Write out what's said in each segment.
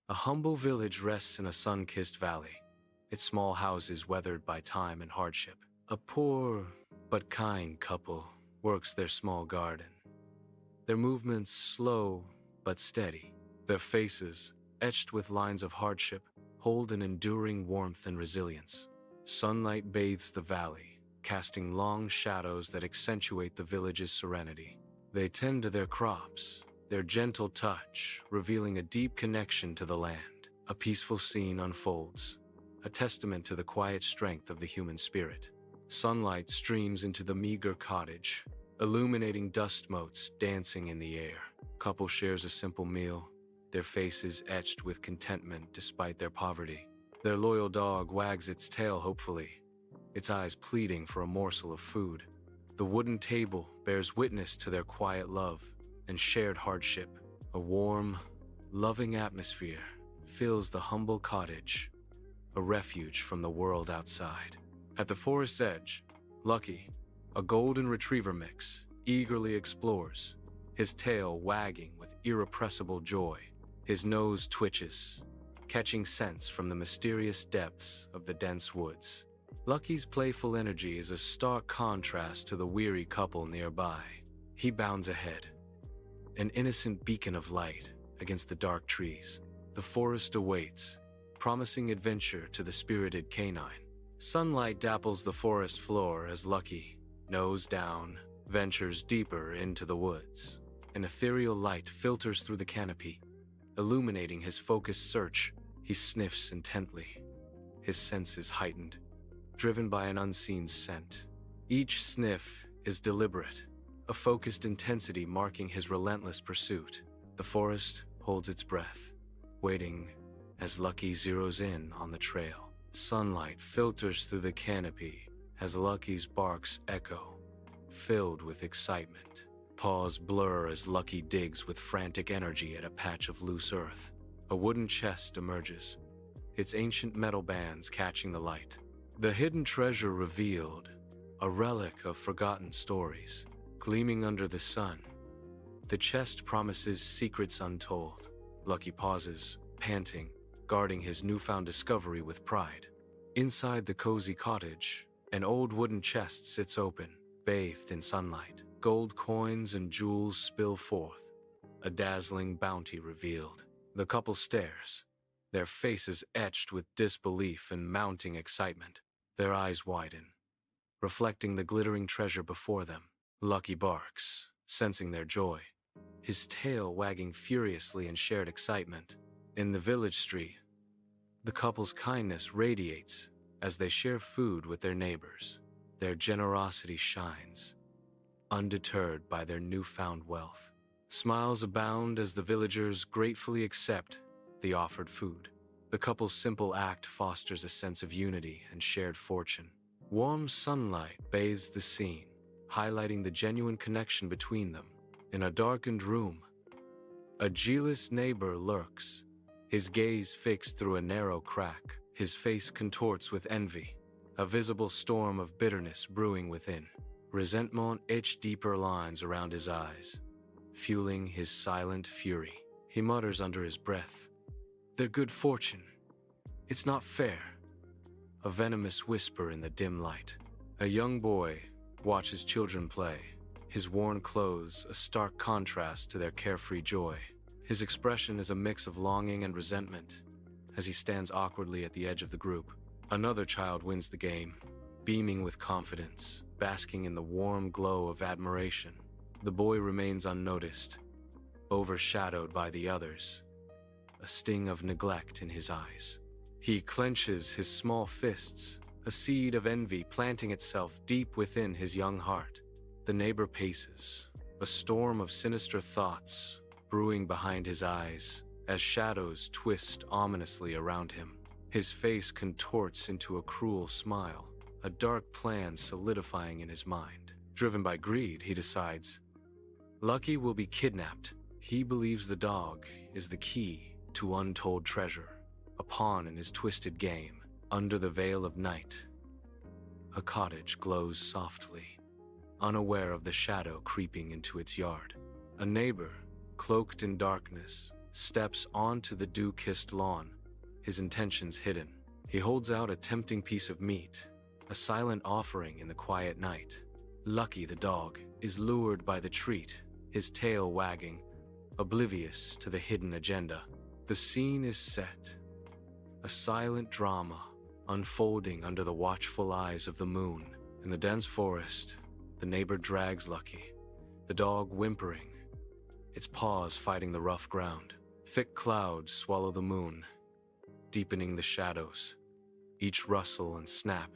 A humble village rests in a sun-kissed valley, its small houses weathered by time and hardship. A poor but kind couple works their small garden, their movements slow but steady, their faces, etched with lines of hardship, hold an enduring warmth and resilience. Sunlight bathes the valley, casting long shadows that accentuate the village's serenity. They tend to their crops, their gentle touch revealing a deep connection to the land. A peaceful scene unfolds, a testament to the quiet strength of the human spirit. Sunlight streams into the meager cottage, illuminating dust motes dancing in the air. Couple shares a simple meal, their faces etched with contentment despite their poverty. Their loyal dog wags its tail hopefully, its eyes pleading for a morsel of food. The wooden table bears witness to their quiet love and shared hardship. A warm, loving atmosphere fills the humble cottage, a refuge from the world outside. At the forest's edge, Lucky, a golden retriever mix, eagerly explores, his tail wagging with irrepressible joy. His nose twitches, catching scents from the mysterious depths of the dense woods. Lucky's playful energy is a stark contrast to the weary couple nearby. He bounds ahead, an innocent beacon of light against the dark trees. The forest awaits, promising adventure to the spirited canine. Sunlight dapples the forest floor as Lucky, nose down, ventures deeper into the woods. An ethereal light filters through the canopy, illuminating his focused search. He sniffs intently, his senses heightened, driven by an unseen scent. Each sniff is deliberate, a focused intensity marking his relentless pursuit. The forest holds its breath, waiting as Lucky zeroes in on the trail. Sunlight filters through the canopy as Lucky's barks echo, filled with excitement. Paws blur as Lucky digs with frantic energy at a patch of loose earth. A wooden chest emerges, its ancient metal bands catching the light. The hidden treasure revealed, a relic of forgotten stories, gleaming under the sun. The chest promises secrets untold. Lucky pauses, panting, guarding his newfound discovery with pride. Inside the cozy cottage, an old wooden chest sits open, bathed in sunlight. Gold coins and jewels spill forth, a dazzling bounty revealed. The couple stares, their faces etched with disbelief and mounting excitement. Their eyes widen, reflecting the glittering treasure before them. Lucky barks, sensing their joy, his tail wagging furiously in shared excitement. In the village street, the couple's kindness radiates as they share food with their neighbors. Their generosity shines, undeterred by their newfound wealth. Smiles abound as the villagers gratefully accept the offered food. The couple's simple act fosters a sense of unity and shared fortune. Warm sunlight bathes the scene, highlighting the genuine connection between them. In a darkened room, a jealous neighbor lurks, his gaze fixed through a narrow crack. His face contorts with envy, a visible storm of bitterness brewing within. Resentment etched deeper lines around his eyes, fueling his silent fury. He mutters under his breath, "Their good fortune. It's not fair." A venomous whisper in the dim light. A young boy watches children play, his worn clothes a stark contrast to their carefree joy. His expression is a mix of longing and resentment as he stands awkwardly at the edge of the group. Another child wins the game, beaming with confidence, basking in the warm glow of admiration. The boy remains unnoticed, overshadowed by the others, a sting of neglect in his eyes. He clenches his small fists, a seed of envy planting itself deep within his young heart. The neighbor paces, a storm of sinister thoughts brewing behind his eyes as shadows twist ominously around him. His face contorts into a cruel smile, a dark plan solidifying in his mind. Driven by greed, he decides, Lucky will be kidnapped. He believes the dog is the key to untold treasure, a pawn in his twisted game. Under the veil of night, a cottage glows softly, unaware of the shadow creeping into its yard. A neighbor, cloaked in darkness, steps onto the dew-kissed lawn, his intentions hidden. He holds out a tempting piece of meat, a silent offering in the quiet night. Lucky the dog is lured by the treat, his tail wagging, oblivious to the hidden agenda. The scene is set, a silent drama unfolding under the watchful eyes of the moon. In the dense forest, the neighbor drags Lucky, the dog whimpering, its paws fighting the rough ground. Thick clouds swallow the moon, deepening the shadows, each rustle and snap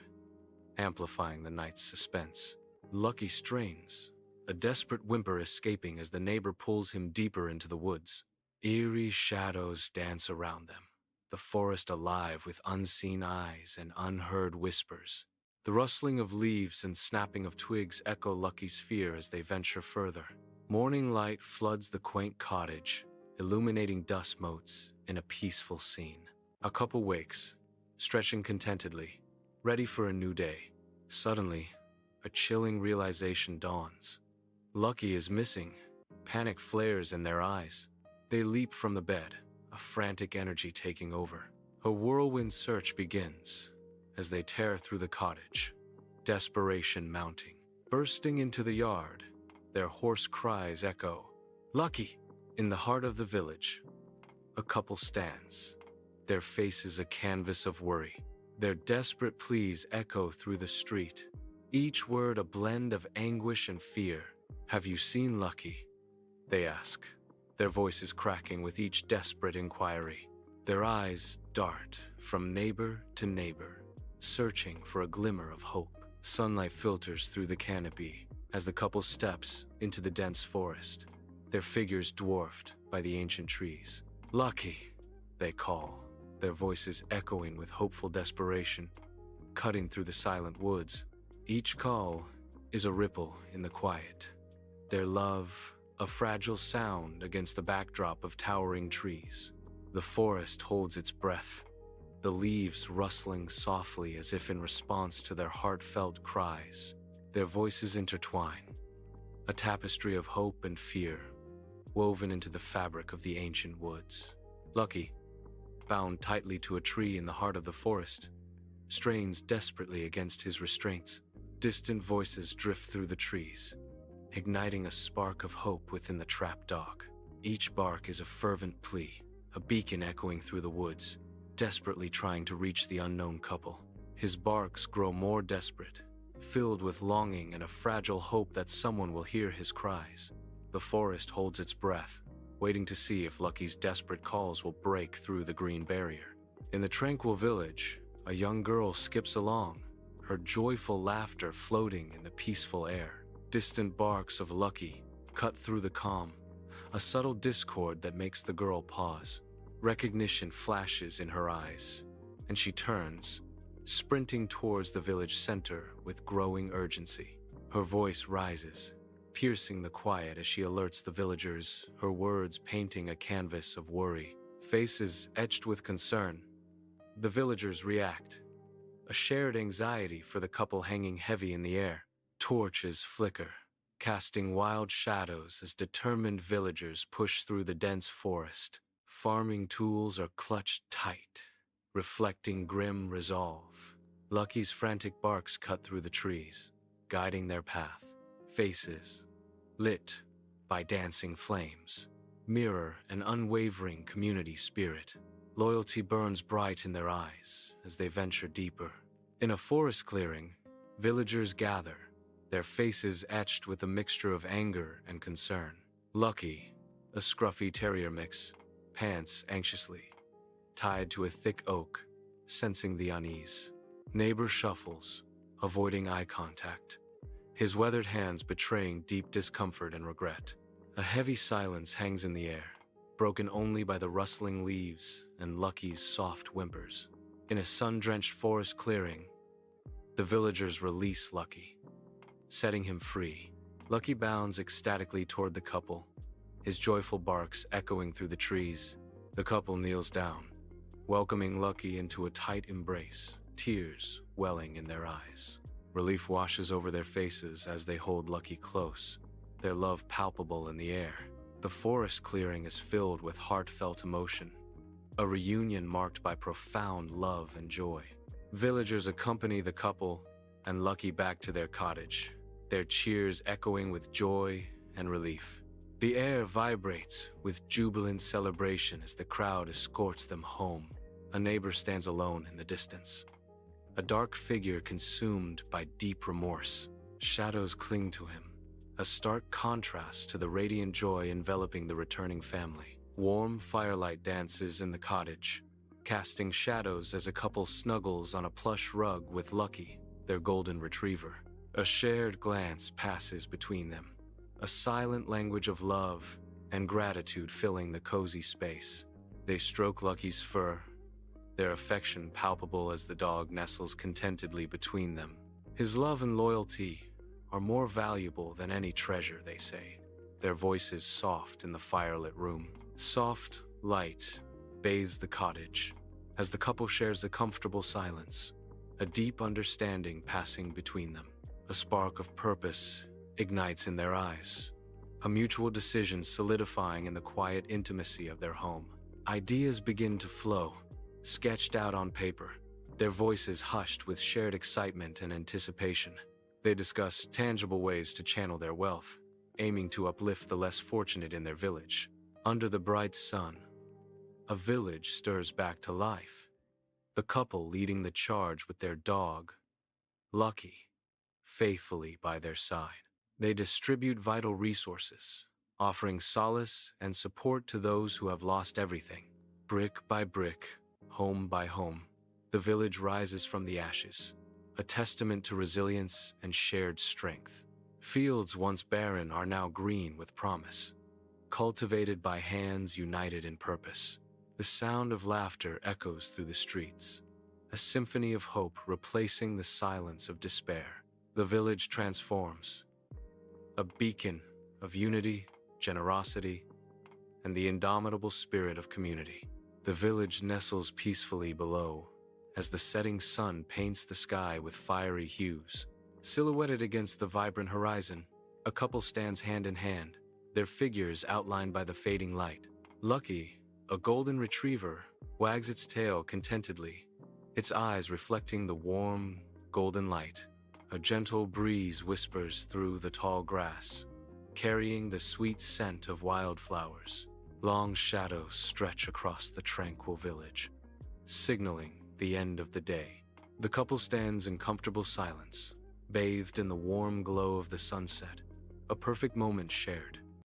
amplifying the night's suspense. Lucky strains, a desperate whimper escaping as the neighbor pulls him deeper into the woods. Eerie shadows dance around them, the forest alive with unseen eyes and unheard whispers. The rustling of leaves and snapping of twigs echo Lucky's fear as they venture further. Morning light floods the quaint cottage, illuminating dust motes in a peaceful scene. A couple wakes, stretching contentedly, ready for a new day. Suddenly, a chilling realization dawns. Lucky is missing. Panic flares in their eyes. They leap from the bed, a frantic energy taking over. A whirlwind search begins as they tear through the cottage, desperation mounting. Bursting into the yard, their hoarse cries echo. Lucky! In the heart of the village, a couple stands, their faces a canvas of worry. Their desperate pleas echo through the street, each word a blend of anguish and fear. Have you seen Lucky? They ask, their voices cracking with each desperate inquiry. Their eyes dart from neighbor to neighbor, searching for a glimmer of hope. Sunlight filters through the canopy as the couple steps into the dense forest, their figures dwarfed by the ancient trees. Lucky, they call, their voices echoing with hopeful desperation, cutting through the silent woods. Each call is a ripple in the quiet, their love a fragile sound against the backdrop of towering trees. The forest holds its breath, the leaves rustling softly as if in response to their heartfelt cries. Their voices intertwine, a tapestry of hope and fear woven into the fabric of the ancient woods. Lucky, bound tightly to a tree in the heart of the forest, strains desperately against his restraints. Distant voices drift through the trees, igniting a spark of hope within the trapped dog. Each bark is a fervent plea, a beacon echoing through the woods, desperately trying to reach the unknown couple. His barks grow more desperate, filled with longing and a fragile hope that someone will hear his cries. The forest holds its breath, waiting to see if Lucky's desperate calls will break through the green barrier. In the tranquil village, a young girl skips along, her joyful laughter floating in the peaceful air. Distant barks of Lucky cut through the calm, a subtle discord that makes the girl pause. Recognition flashes in her eyes, and she turns, sprinting towards the village center with growing urgency. Her voice rises, piercing the quiet as she alerts the villagers, her words painting a canvas of worry. Faces etched with concern. The villagers react, a shared anxiety for the couple hanging heavy in the air. Torches flicker, casting wild shadows as determined villagers push through the dense forest. Farming tools are clutched tight, reflecting grim resolve. Lucky's frantic barks cut through the trees, guiding their path. Faces, lit by dancing flames, mirror an unwavering community spirit. Loyalty burns bright in their eyes as they venture deeper. In a forest clearing, villagers gather, their faces etched with a mixture of anger and concern. Lucky, a scruffy terrier mix, pants anxiously, tied to a thick oak, sensing the unease. Neighbor shuffles, avoiding eye contact, his weathered hands betraying deep discomfort and regret. A heavy silence hangs in the air, broken only by the rustling leaves and Lucky's soft whimpers. In a sun-drenched forest clearing, the villagers release Lucky, setting him free. Lucky bounds ecstatically toward the couple, his joyful barks echoing through the trees. The couple kneels down, welcoming Lucky into a tight embrace, tears welling in their eyes. Relief washes over their faces as they hold Lucky close, their love palpable in the air. The forest clearing is filled with heartfelt emotion, a reunion marked by profound love and joy. Villagers accompany the couple and Lucky back to their cottage, their cheers echoing with joy and relief. The air vibrates with jubilant celebration as the crowd escorts them home. A neighbor stands alone in the distance, a dark figure consumed by deep remorse. Shadows cling to him, a stark contrast to the radiant joy enveloping the returning family. Warm firelight dances in the cottage, casting shadows as a couple snuggles on a plush rug with Lucky, their golden retriever. A shared glance passes between them, a silent language of love and gratitude filling the cozy space. They stroke Lucky's fur, their affection palpable as the dog nestles contentedly between them. His love and loyalty are more valuable than any treasure, they say, their voices soft in the firelit room. Soft light bathes the cottage as the couple shares a comfortable silence, a deep understanding passing between them. A spark of purpose ignites in their eyes, a mutual decision solidifying in the quiet intimacy of their home. Ideas begin to flow, sketched out on paper, their voices hushed with shared excitement and anticipation. They discuss tangible ways to channel their wealth, aiming to uplift the less fortunate in their village. Under the bright sun, a village stirs back to life, the couple leading the charge with their dog, Lucky, faithfully by their side. They distribute vital resources, offering solace and support to those who have lost everything. Brick by brick, home by home, the village rises from the ashes, a testament to resilience and shared strength. Fields once barren are now green with promise, cultivated by hands united in purpose. The sound of laughter echoes through the streets, a symphony of hope replacing the silence of despair. The village transforms, a beacon of unity, generosity, and the indomitable spirit of community. The village nestles peacefully below as the setting sun paints the sky with fiery hues. Silhouetted against the vibrant horizon, a couple stands hand in hand, their figures outlined by the fading light. Lucky, a golden retriever, wags its tail contentedly, its eyes reflecting the warm, golden light. A gentle breeze whispers through the tall grass, carrying the sweet scent of wildflowers. Long shadows stretch across the tranquil village, signaling the end of the day. The couple stands in comfortable silence, bathed in the warm glow of the sunset, a perfect moment shared.